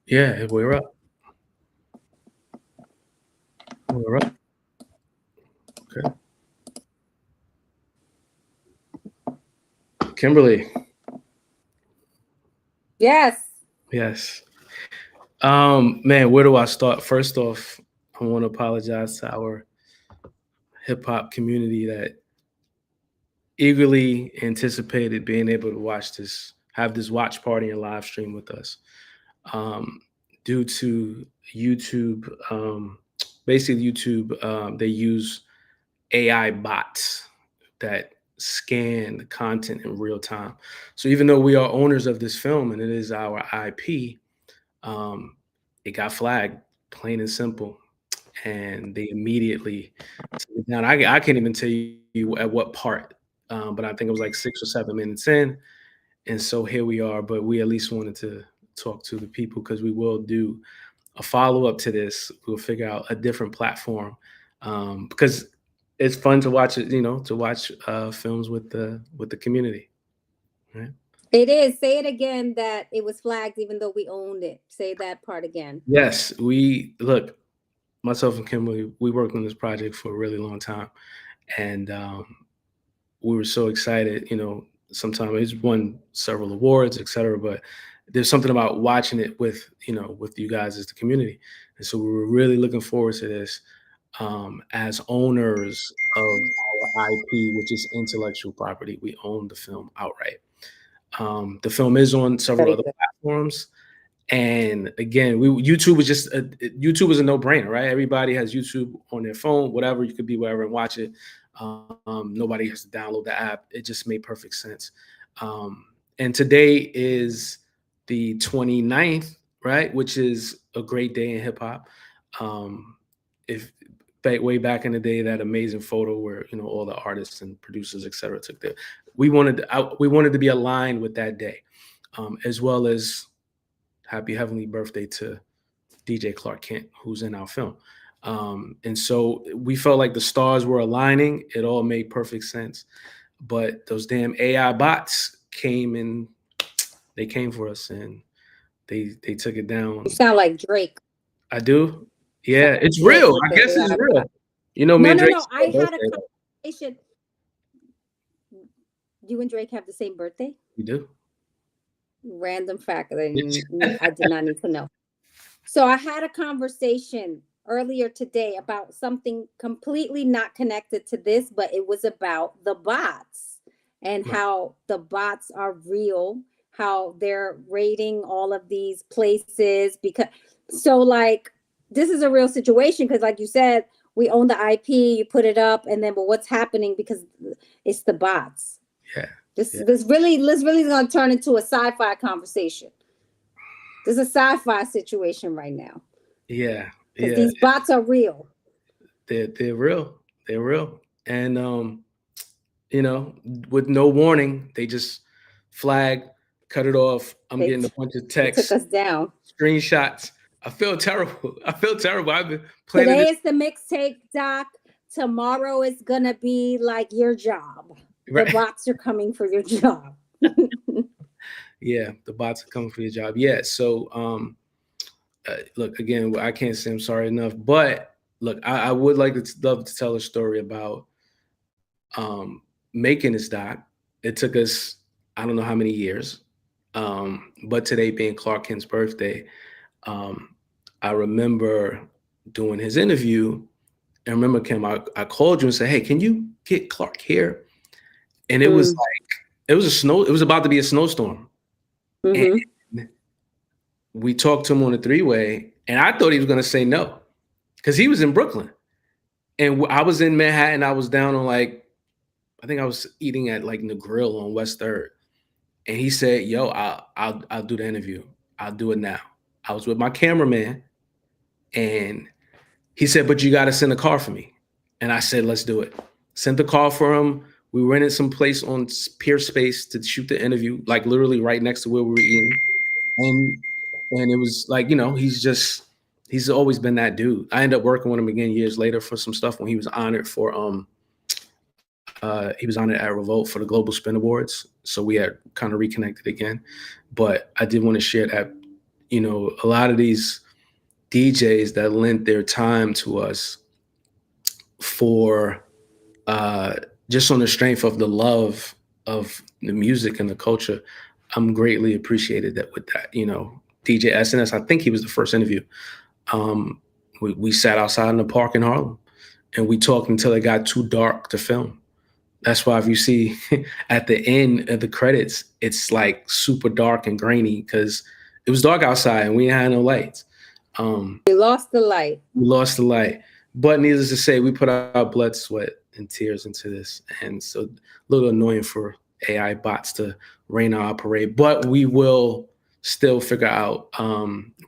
Yeah, we're up. We're up. Okay. Kimberly, Yes. yes. Man, where do I start? First off, I want to apologize to our hip hop community that eagerly anticipated being able to watch this, have this watch party and live stream with us. Um, Due to YouTube, basically YouTube, they use AI bots that scan the content in real time. So even though we are owners of this film and it is our IP, um, it got flagged, plain and simple, and they immediately took it down. I can't even tell you at what part, but I think it was like 6 or 7 minutes in, and so here we are. But we at least wanted to talk to the people because we will do a follow up to this. We'll figure out a different platform because it's fun to watch it. To watch films with the community. Right? It is. Say it again that it was flagged even though we owned it. Say that part again. Yes, we look. Myself and Kimberly, we worked on this project for a really long time, and we were so excited. Sometimes it's won several awards, etc. But there's something about watching it with you guys as the community, and so we were really looking forward to this as owners of our IP, which is intellectual property. We own the film outright. The film is on several Very other good. platforms. And again, YouTube was just YouTube was a no-brainer, right? Everybody has YouTube on their phone, whatever. You could be wherever and watch it. Nobody has to download the app. It just made perfect sense. And today is the 29th, right? Which is a great day in hip hop. If way back in the day, that amazing photo where all the artists and producers, etc., took there. We wanted to be aligned with that day, as well as happy heavenly birthday to DJ Clark Kent, who's in our film. And so we felt like the stars were aligning. It all made perfect sense. But those damn AI bots came and they came for us and they took it You down. sound like Drake. I do. You sound Yeah, like it's Drake real. with I the guess it's AI real. bot. Me No, and no, Drake no. I share a had a birthday. conversation. You and Drake have the same birthday? You do? Random fact that I did not need to know. So I had a conversation earlier today about something completely not connected to this, but it was about the bots and Right. how the bots are real, how they're rating all of these places because so like this is a real situation because like you said, we own the IP, you put it up, and then but what's happening because it's the bots. Yeah. This Yeah. this really is gonna turn into a sci-fi conversation. There's a sci-fi situation right now Yeah. because Yeah. these bots are real. They're real. They're real. And you know, with no warning, they just flag, cut it off. I'm They getting a t- bunch of they took texts, us down. screenshots. I feel terrible. I feel terrible. I've been planning Today this. is the mixtape doc. Tomorrow is gonna be like your job. The Right. bots are coming for your job. Yeah, the bots are coming for your job. Yeah. So look, again, I can't say I'm sorry enough, but look, I would like to love to tell a story about making this doc. It took us, I don't know how many years, but today being Clark Kent's birthday, um, I remember doing his interview. And remember, Kim, I called you and said, "Hey, can you get Clark here?" And it was Mm, like it was a snow. It was about to be a snowstorm, and mm-hmm. we talked to him on a three-way, and I thought he was going to say no because he was in Brooklyn, and I was in Manhattan. I was down on like I think I was eating at like the Grill on West Third, and he said, "Yo, I'll do the interview. I'll do it now." I was with my cameraman, and he said, "But you got to send a car for me." And I said, "Let's do it." Sent the car for him. We rented some place on Pier Space to shoot the interview, like literally right next to where we were eating. And and it was like, he's always been that dude. I ended up working with him again years later for some stuff when he was honored for he was honored at Revolt for the Global Spin Awards. So we had kind of reconnected again. But I did want to share that you know, a lot of these DJs that lent their time to us for just on the strength of the love of the music and the culture, I'm greatly appreciated that with that. You know, DJ SNS, I think he was the first interview. Um, we sat outside in the park in Harlem and we talked until it got too dark to film. That's why if you see at the end of the credits, it's like super dark and grainy because it was dark outside and we had no lights. We lost the light. We lost the light. But needless to say, we put our blood, sweat, and tears into this. And so a little annoying for AI bots to rain on our parade. But we will still figure out,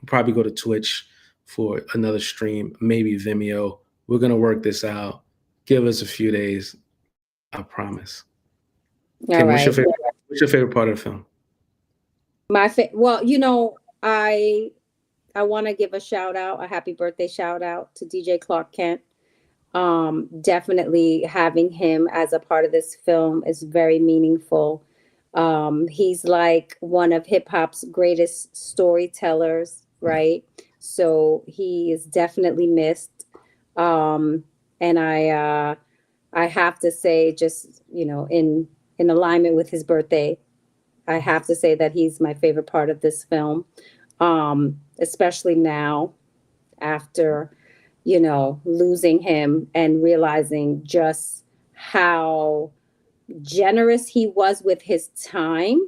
probably go to Twitch for another stream, maybe Vimeo. We're going to work this out. Give us a few days. I promise. All Kim, right. what's your favorite part of the film? Well, you know, I want to give a shout out, a happy birthday shout out to DJ Clark Kent. Definitely having him as a part of this film is very meaningful. He's like one of hip hop's greatest storytellers, right? So he is definitely missed. And I have to say, just, you know, in alignment with his birthday, I have to say that he's my favorite part of this film, especially now after, you know, losing him and realizing just how generous he was with his time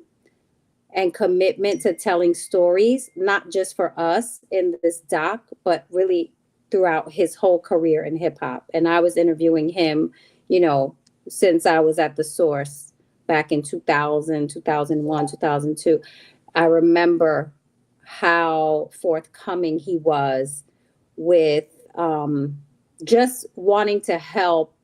and commitment to telling stories, not just for us in this doc, but really throughout his whole career in hip hop. And I was interviewing him, you know, since I was at the Source back in 2000, 2001, 2002. I remember how forthcoming he was with just wanting to help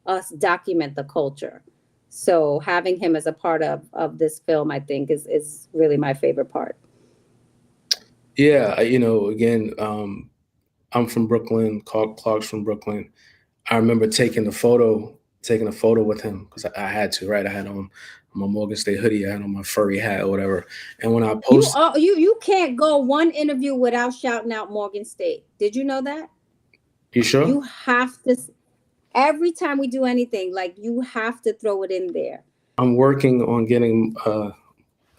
us document the culture. So having him as a part of this film, I think, is really my favorite part. Yeah, you know, again, I'm from Brooklyn. Clark's from Brooklyn. I remember taking a photo with him because I had to, right? I had on my Morgan State hoodie, I had on my furry hat or whatever. And when I posted, You can't go one interview without shouting out Morgan State. Did you know that? you sure? You have to, every time we do anything, like, you have to throw it in there. I'm working on getting an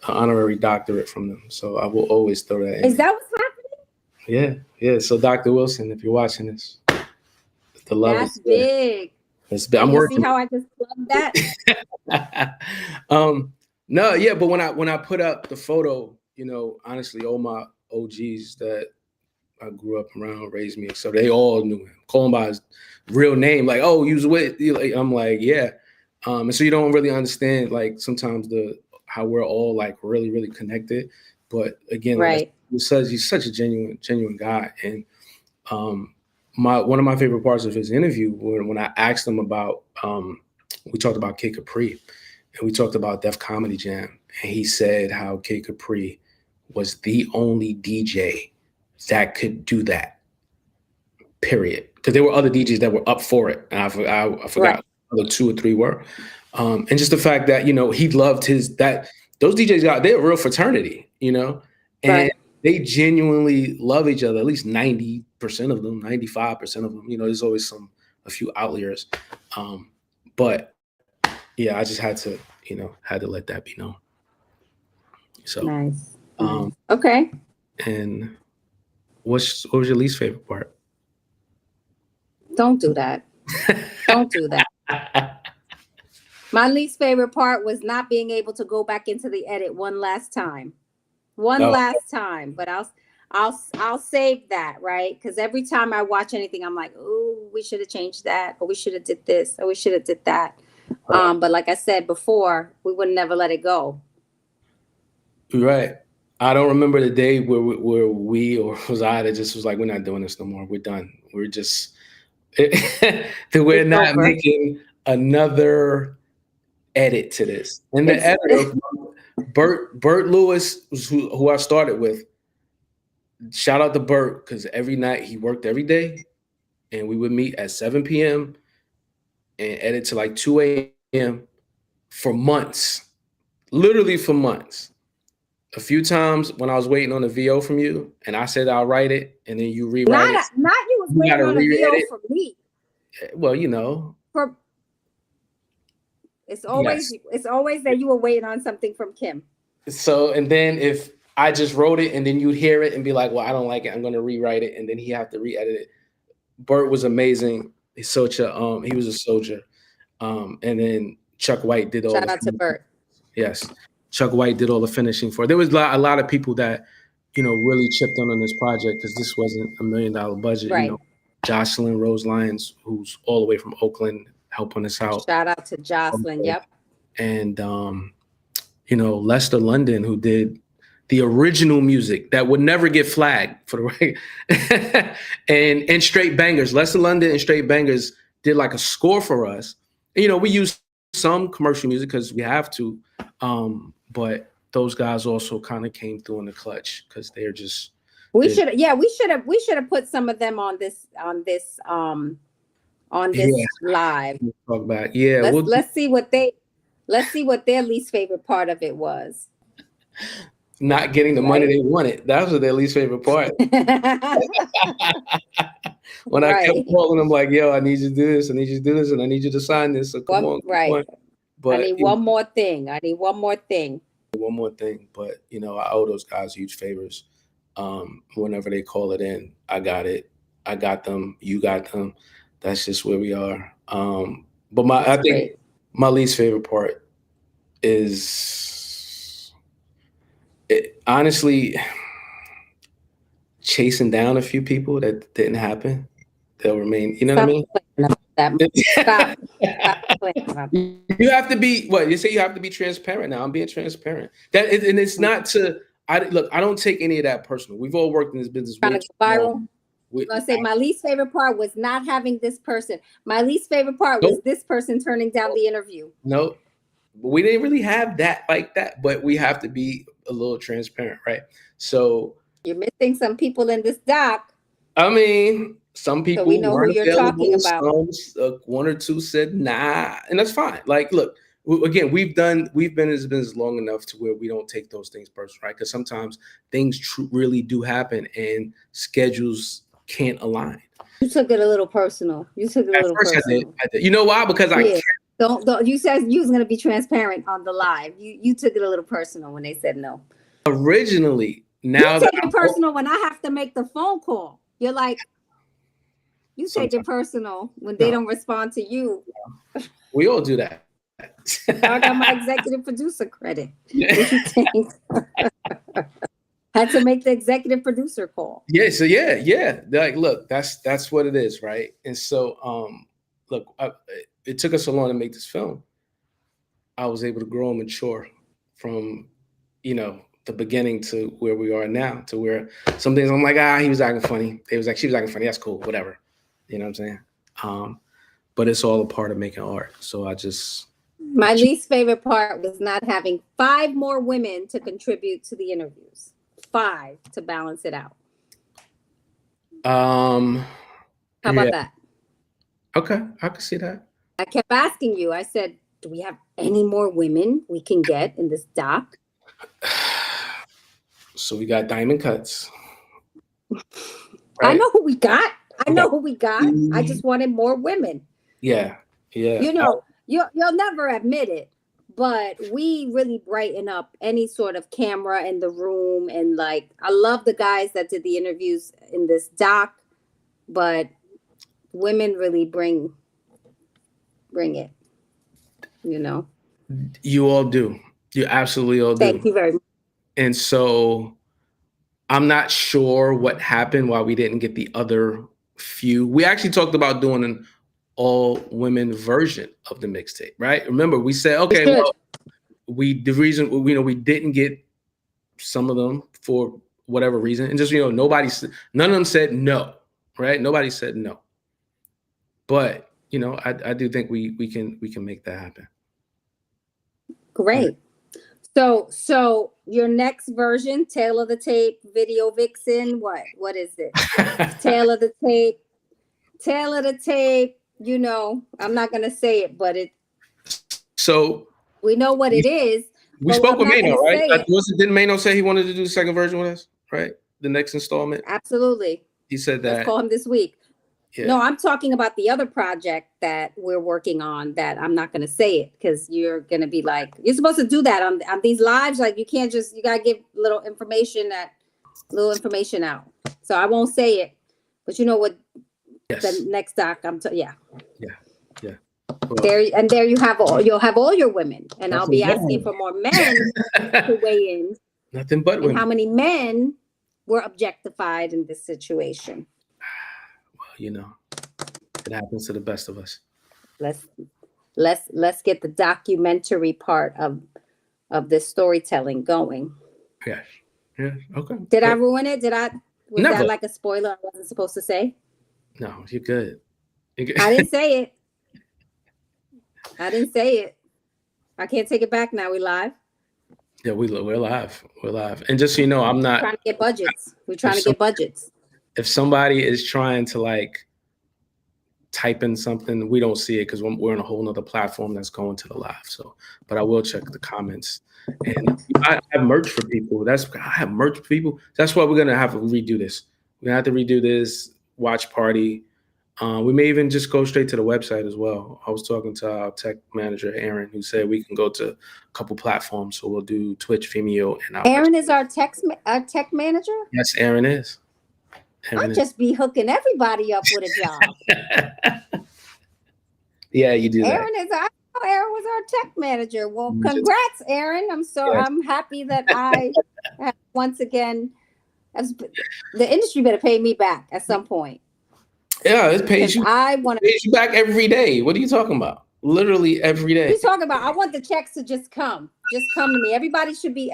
honorary doctorate from them, so I will always throw that in. Is that what's happening? Yeah. So Dr. Wilson, if you're watching this, the love That's is there. big. It's big. I'm working. See how I just plugged that? No, yeah, but when I put up the photo, you know, honestly, all my OGs that I grew up around, raised me, so they all knew him. Call him by his real name, like, oh, you was with. I'm like, yeah. And so you don't really understand, like, sometimes how we're all like really, really connected. But again, right. Like, he's such a genuine guy. And one of my favorite parts of his interview when I asked him about, we talked about Kid Capri and we talked about Def Comedy Jam. And he said how Kid Capri was the only DJ that could do that, period. Because there were other DJs that were up for it. And I forgot right. The 2 or 3 were. And just the fact that, you know, he loved those DJs they're a real fraternity, you know, and right. They genuinely love each other, at least 90% of them, 95% of them. You know, there's always a few outliers. But yeah, I just had to let that be known. So nice. Okay. And what was your least favorite part? Don't do that. Don't do that. My least favorite part was not being able to go back into the edit one last time. Last time, but I'll save that, right? Because every time I watch anything, I'm like, oh, we should have changed that, or we should have did this, or we should have did that. But like I said before, we would never let it go. Right. I don't remember the day where we or was I that just was like, we're not doing this no more. We're done. We're just we're not making another edit to this. And the editor, Bert Lewis, who I started with. Shout out to Bert, because every night he worked every day, and we would meet at 7 p.m. and edit to like 2 a.m. for months, literally for months. a few times when I was waiting on the VO from you, and I said I'll write it, and then you rewrite it. Not you was You waiting gotta on a VO re-edit. from me. Well, you know, For yes. it's always that you were waiting on something from Kim. So, and then if I just wrote it, and then you'd hear it and be like, "Well, I don't like it. I'm going to rewrite it," and then he have to re-edit it. Bert was amazing. He's such a he was a soldier. And then Chuck White did all. Shout out to Bert. Yes, Chuck White did all the finishing for it. There was a lot of people that, you know, really chipped on this project because this wasn't $1 million budget. Right. You know, Jocelyn Rose Lyons, who's all the way from Oakland, helping us out. Shout out to Jocelyn. Yep. And you know, Lester London, who did the original music that would never get flagged for the right, and Straight Bangers. Lester London and Straight Bangers did like a score for us. And, you know, we use some commercial music because we have to, but those guys also kind of came through in the clutch because they're just. We should have put some of them on this live. Talk about Let's see what their least favorite part of it was. Not getting the money they wanted. That was their least favorite part. When I kept calling them like, "Yo, I need you to do this, I need you to do this, and I need you to sign this." So come on. But I need one more thing. One more thing. But you know, I owe those guys huge favors. Whenever they call it in, I got it. I got them. You got them. That's just where we are. But I think my least favorite part is honestly chasing down a few people that didn't happen. They'll remain. You know what I mean? Stop. You have to be what you say. You have to be transparent. Now I'm being transparent. And it's not to. I don't take any of that personal. We've all worked in this business. Trying to go viral. I'm gonna say my least favorite part was not having this person. My least favorite part was this person turning down the interview. No, we didn't really have that like that. But we have to be a little transparent, right? So you're missing some people in this doc. I mean, some people so we know who you're talking about. One or two said nah, and that's fine. Like, look, again, we've been in this business long enough to where we don't take those things personal, right? Because sometimes things really do happen, and schedules can't align. You took it a little personal. I did. You know why? Because I can't. Don't. You said you was gonna be transparent on the live. You took it a little personal when they said no. Originally, now you take it personal when I have to make the phone call. You're like, you take it personal when they don't respond to you. We all do that. I got my executive producer credit. What you think? Had to make the executive producer call. Yeah. So yeah. Like, look, that's what it is, right? And so, look, it took us so long to make this film. I was able to grow and mature from, you know, the beginning to where we are now, to where some things I'm like, he was acting funny. She was acting funny. That's cool. Whatever. You know what I'm saying? But it's all a part of making art. So my least favorite part was not having 5 more women to contribute to the interviews. 5 to balance it out. How about that? Okay, I can see that. I kept asking you. I said, do we have any more women we can get in this doc? So we got Diamond Cuts. Right? I know who we got. I just wanted more women. Yeah. You know, you'll never admit it, but we really brighten up any sort of camera in the room. And like, I love the guys that did the interviews in this doc, but women really bring it, you know? You all do. You absolutely all do. Thank you very much. And so I'm not sure what happened why we didn't get the other few. We actually talked about doing an all-women version of the mixtape, right? Remember, we said, okay, well, the reason, you know, we didn't get some of them for whatever reason, and just, you know, none of them said no, right? Nobody said no. But, you know, I do think we can make that happen. Great. So your next version, Tale of the Tape, Video Vixen, what is it? Tale of the Tape, you know, I'm not going to say it, but so we know what it is, We But spoke I'm with not Mano, gonna right? say it. Didn't Mano say he wanted to do the second version with us, right? The next installment. Absolutely. He said Let's that. call him this week. Yeah. No, I'm talking about the other project that we're working on that I'm not going to say it because you're going to be like, you're supposed to do that on these lives. Like you can't just, you got to give little information out. So I won't say it, but you know what Yes. the next doc, yeah. Well, There you have you'll have all your women and I'll be nothing asking but for more men to weigh in nothing but and women. how many men were objectified in this situation. Well, you know, it happens to the best of us. Let's get the documentary part of this storytelling going. Yeah. Yeah. Okay. Did I ruin it? Was Never. that like a spoiler I wasn't supposed to say? No, you're good. I didn't say it. I didn't say it. I can't take it back now. We live. Yeah, we're live. We're live. And just so you know, I'm not trying to get budgets. We're trying to get budgets. If somebody is trying to like type in something, we don't see it because we're on a whole nother platform that's going to the live. So, but I will check the comments. And I have merch for people. I have merch for people. That's why we're gonna have to redo this. We're gonna have to redo this watch party. We may even just go straight to the website as well. I was talking to our tech manager, Aaron, who said we can go to a couple platforms. So we'll do Twitch, Vimeo, and our Aaron is our tech manager? Yes, Aaron is. I just be hooking everybody up with a job. Yeah, you do Aaron Aaron was our tech manager. Well, congrats, Aaron. I'm happy that I have once again, the industry better pay me back at some point. Yeah, it pays you. Pays you back every day. What are you talking about? Literally every day. What are you talking about? I want the checks to just come to me. Everybody should be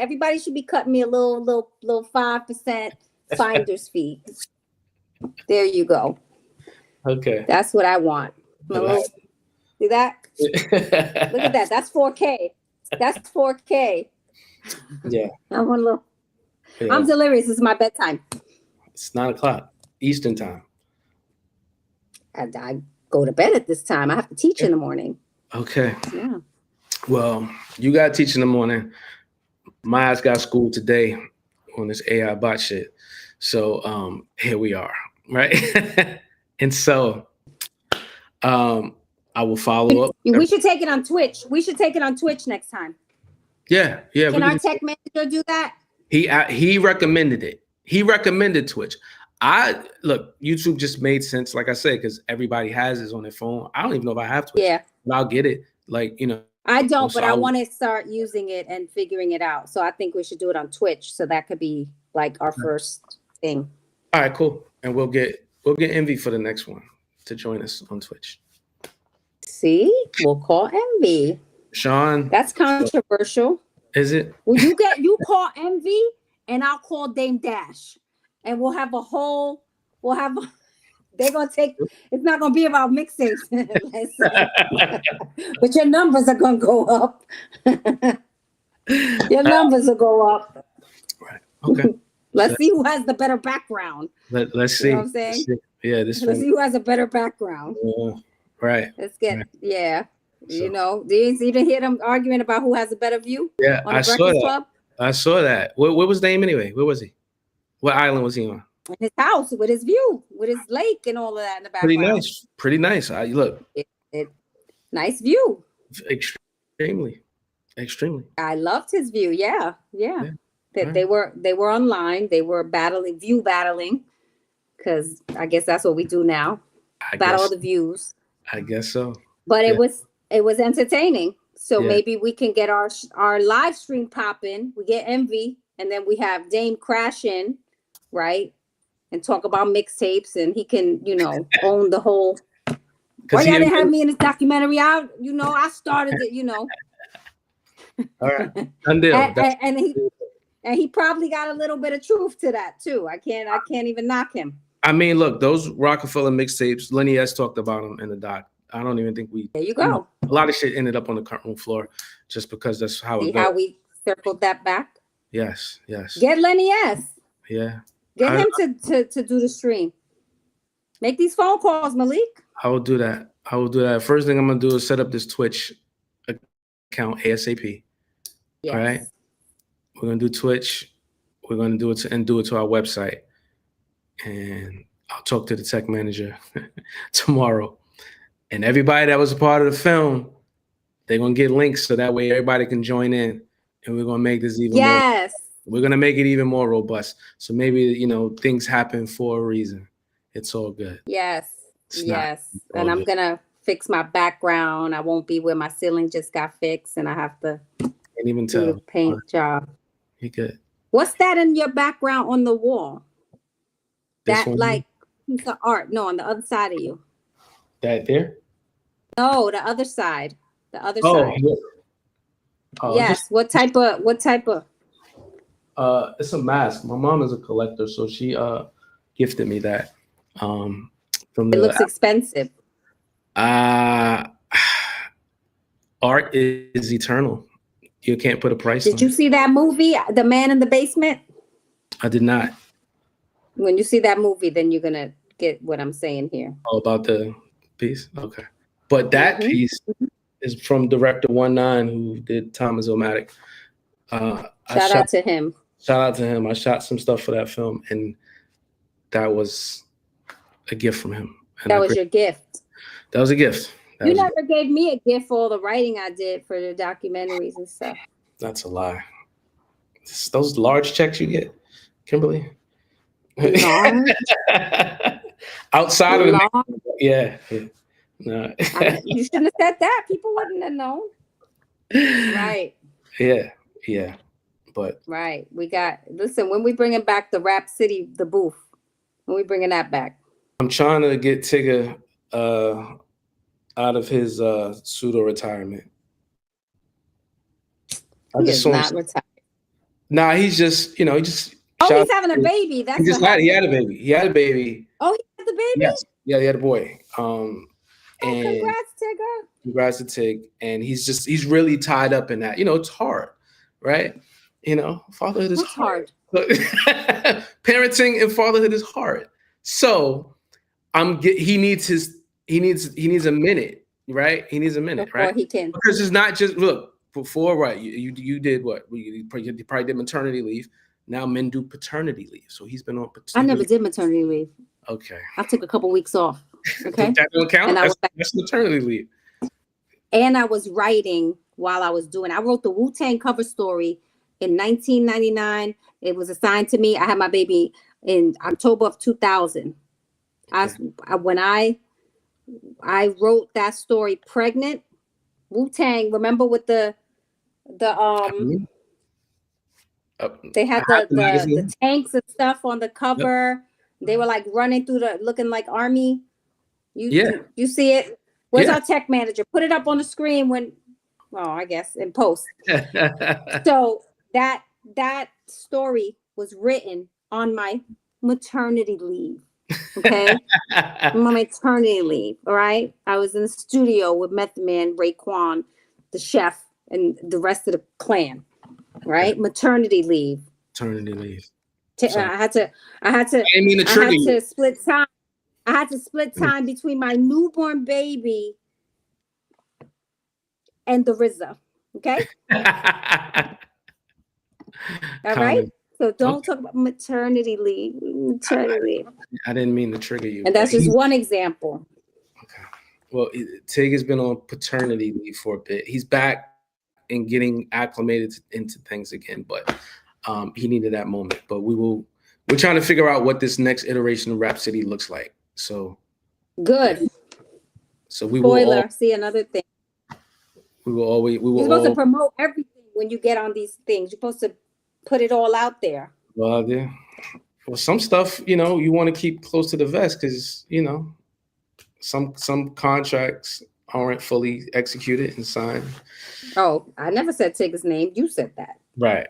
cutting me a little 5% finder's fee. There you go. Okay. That's what I want. See that? Look at that. That's 4K. That's 4K. Yeah. I want a little. Yeah. I'm delirious. This is my bedtime. It's 9:00 Eastern time. I go to bed at this time. I have to teach in the morning. Okay. Yeah. Well, you got to teach in the morning. My ass got school today on this AI bot shit. So here we are, right? And so I will follow up. We should take it on Twitch. We should take it on Twitch next time. Yeah. Can our tech manager do that? He recommended it. He recommended Twitch. Look, YouTube just made sense, like I said, because everybody has it on their phone. I don't even know if I have Twitch. Yeah. But I'll get it. Like, you know. I don't, but I want to start using it and figuring it out. So I think we should do it on Twitch. So that could be like our first thing. All right, cool. And we'll get Envy for the next one to join us on Twitch. See, we'll call Envy. Sean. That's controversial. Is it? Well, you call Envy and I'll call Dame Dash. And they're going to take, it's not going to be about mixtapes. But your numbers are going to go up. Your numbers will go up. Right. Okay. Let's see who has the better background. Let's see. You know what I'm saying? Yeah. Let's see who has a better background. Right. Let's get, yeah. So, you know, did you even hear them arguing about who has a better view? Yeah, on the Breakfast Club? I saw that. Where was Dame anyway? Where was he? What island was he on? In his house with his view, with his lake and all of that in the background. Pretty nice. Look. Nice view. Extremely. I loved his view. Yeah. They were online. They were view battling, because I guess that's what we do now. Battle of the views. I guess so. But it was entertaining. So maybe we can get our live stream popping. We get Envy, and then we have Dame crash in, right? And talk about mixtapes, and he can, own the whole. Why y'all didn't have me in this documentary? I started it, All right. And he probably got a little bit of truth to that too. I can't even knock him. I mean, look, those Rockefeller mixtapes, Lenny S talked about them in the doc. I don't even think There you go. A lot of shit ended up on the current room floor just because that's how See how we circled that back? Yes. Get Lenny S. Yeah. Get him to do the stream. Make these phone calls, Malik. I will do that. First thing I'm gonna do is set up this Twitch account ASAP. Yes. All right. We're gonna do Twitch. We're gonna do it to our website. And I'll talk to the tech manager tomorrow. And everybody that was a part of the film, they're gonna get links so that way everybody can join in. And we're gonna make this even more. Yes. We're gonna make it even more robust. So maybe things happen for a reason. It's all good. Yes. It's Yes. all And I'm good. gonna fix my background. I won't be where my ceiling just got fixed and I have to Can't even do the tell. paint job. You good. What's that in your background on the wall? This That one, like piece of art? No, on the other side of you. that there. No, the other side. The other Oh, side. yeah. Yes. What type of? It's a mask. My mom is a collector, so she gifted me that. From It the looks expensive. art is eternal. You can't put a price on Did you it. see that movie, The Man in the Basement? I did not. When you see that movie, then you're gonna get what I'm saying here. Oh, about the piece? Okay. But that Mhm. piece is from director 19 who did Thomas O'Matic. Shout out to him. Shout out to him. I shot some stuff for that film, and that was a gift from him. And That was your gift. That was a gift. You never gave me a gift for all the writing I did for the documentaries and stuff. That's a lie. Those large checks you get, Kimberly. Large? Outside of the Large? yeah. No. You shouldn't have said that. People wouldn't have known. Right. Yeah. But right. Listen, when we bringing back the Rap City, the booth, when we bringing that back? I'm trying to get Tigger out of his pseudo retirement. He is not retired. Nah, he's just, he just. Oh, he's having a baby. That's he had a baby. He had a baby. Oh, he had the baby? Yes. Yeah, he had a boy. And congrats, Tigger. Congrats to Tig. And he's really tied up in that. It's hard, right? Fatherhood is hard. Parenting and fatherhood is hard. So he needs a minute, right? He needs a minute, before right? He can. Because it's not just before, right? You did what? You probably did maternity leave. Now men do paternity leave. So he's been on paternity. I never did maternity leave. Okay. I took a couple weeks off. Okay. That don't count. And That's maternity leave. And I was writing while I was doing. I wrote the Wu-Tang cover story in 1999. It was assigned to me. I had my baby in October of 2000. When I wrote that story pregnant, Wu-Tang, remember with they had the tanks and stuff on the cover. Yep. They were like running through looking like army. You see it? Where's our tech manager? Put it up on the screen I guess in post. So that story was written on my maternity leave. Okay. My maternity leave. All right. I was in the studio with Method Man, Raekwon, the chef, and the rest of the clan. Right. Maternity leave. Maternity leave. I had to split time. I had to split time between my newborn baby and the RZA. Okay. All right. So don't talk about maternity leave. I didn't mean to trigger you. And that's just one example. Okay. Well, Tig has been on paternity leave for a bit. He's back and getting acclimated into things again, but he needed that moment. But we're trying to figure out what this next iteration of Rap City looks like. So good. So we Spoiler. See another thing. You're supposed to promote everything when you get on these things. You're supposed to put it all out there. Well, yeah. Well, some stuff, you want to keep close to the vest because, some contracts aren't fully executed and signed. Oh, I never said Tigger's name. You said that. Right.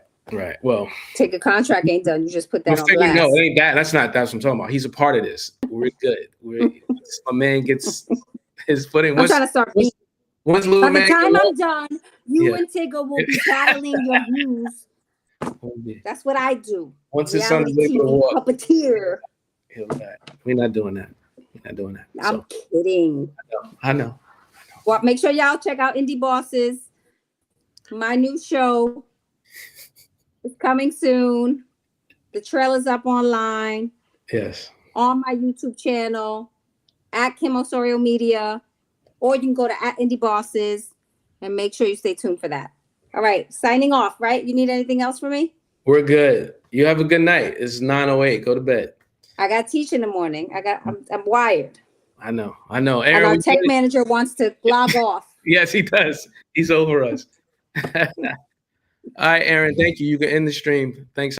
Well, Tigger contract ain't done. You just put that on blast. No, it ain't that. That's what I'm talking about. He's a part of this. We're good. My man gets his footing. I'm trying to start. Once little By the man time I'm done, you and Tigger will be battling your views. That's what I do. Once his son's able to walk, puppeteer. We're not doing that. I'm kidding. I know. Well, make sure y'all check out Indie Bosses, my new show It's coming soon. The trailer's up online, Yes. on my YouTube channel, at Kim Osorio Media, or you can go to at Indie Bosses and make sure you stay tuned for that. All right, signing off, right? You need anything else from me? We're good. You have a good night. It's 9:08. Go to bed. I got to teach in the morning. I'm wired. I know. Aaron, And our tech manager wants to log off. Yes, he does. He's over us. All right, Aaron, thank you. You can end the stream. Thanks.